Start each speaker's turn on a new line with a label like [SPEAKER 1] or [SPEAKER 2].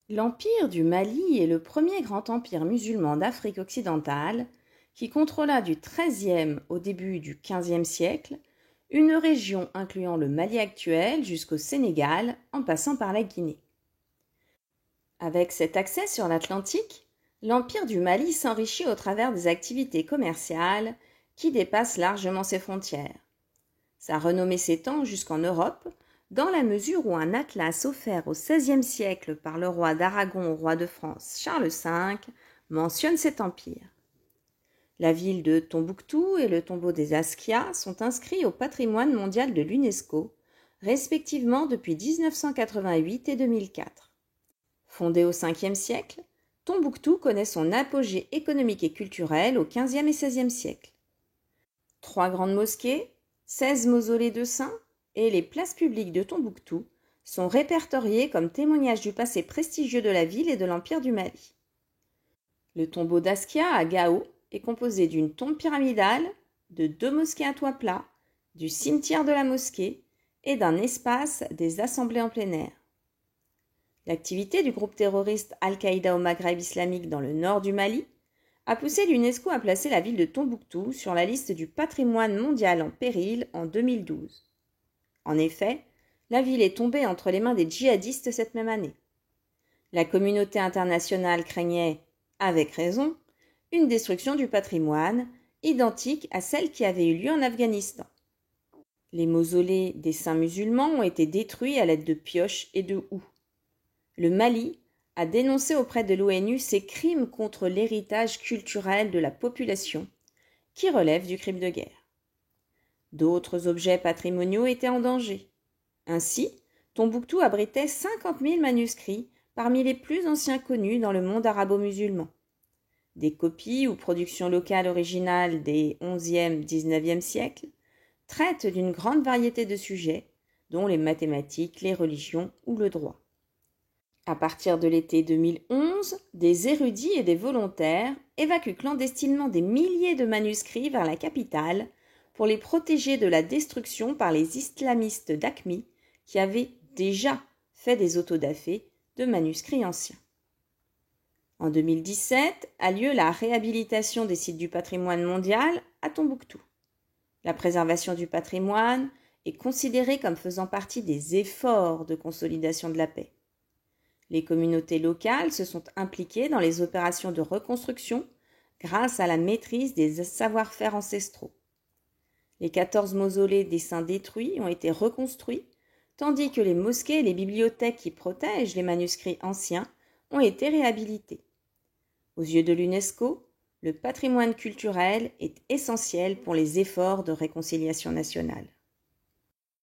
[SPEAKER 1] L'Empire du Mali est le premier grand empire musulman d'Afrique occidentale qui contrôla du XIIIe au début du XVe siècle une région incluant le Mali actuel jusqu'au Sénégal en passant par la Guinée. Avec cet accès sur l'Atlantique, l'Empire du Mali s'enrichit au travers des activités commerciales qui dépassent largement ses frontières. Sa renommée s'étend jusqu'en Europe, dans la mesure où un atlas offert au XVIe siècle par le roi d'Aragon au roi de France Charles V mentionne cet empire. La ville de Tombouctou et le tombeau des Askia sont inscrits au patrimoine mondial de l'UNESCO, respectivement depuis 1988 et 2004. Fondée au Ve siècle, Tombouctou connaît son apogée économique et culturel au XVe et XVIe siècle. 3 grandes mosquées, 16 mausolées de saints et les places publiques de Tombouctou sont répertoriées comme témoignages du passé prestigieux de la ville et de l'Empire du Mali. Le tombeau d'Askia à Gao est composé d'une tombe pyramidale, de 2 mosquées à toit plat, du cimetière de la mosquée et d'un espace des assemblées en plein air. L'activité du groupe terroriste Al-Qaïda au Maghreb islamique dans le nord du Mali a poussé l'UNESCO à placer la ville de Tombouctou sur la liste du patrimoine mondial en péril en 2012. En effet, la ville est tombée entre les mains des djihadistes cette même année. La communauté internationale craignait, avec raison, une destruction du patrimoine identique à celle qui avait eu lieu en Afghanistan. Les mausolées des saints musulmans ont été détruits à l'aide de pioches et de houes. Le Mali a dénoncé auprès de l'ONU ces crimes contre l'héritage culturel de la population, qui relèvent du crime de guerre. D'autres objets patrimoniaux étaient en danger. Ainsi, Tombouctou abritait 50 000 manuscrits parmi les plus anciens connus dans le monde arabo-musulman. Des copies ou productions locales originales des XIe, XIXe siècles traitent d'une grande variété de sujets, dont les mathématiques, les religions ou le droit. À partir de l'été 2011, des érudits et des volontaires évacuent clandestinement des milliers de manuscrits vers la capitale pour les protéger de la destruction par les islamistes d'AQMI qui avaient déjà fait des autodafés de manuscrits anciens. En 2017 a lieu la réhabilitation des sites du patrimoine mondial à Tombouctou. La préservation du patrimoine est considérée comme faisant partie des efforts de consolidation de la paix. Les communautés locales se sont impliquées dans les opérations de reconstruction grâce à la maîtrise des savoir-faire ancestraux. Les 14 mausolées des saints détruits ont été reconstruits, tandis que les mosquées et les bibliothèques qui protègent les manuscrits anciens ont été réhabilités. Aux yeux de l'UNESCO, le patrimoine culturel est essentiel pour les efforts de réconciliation nationale.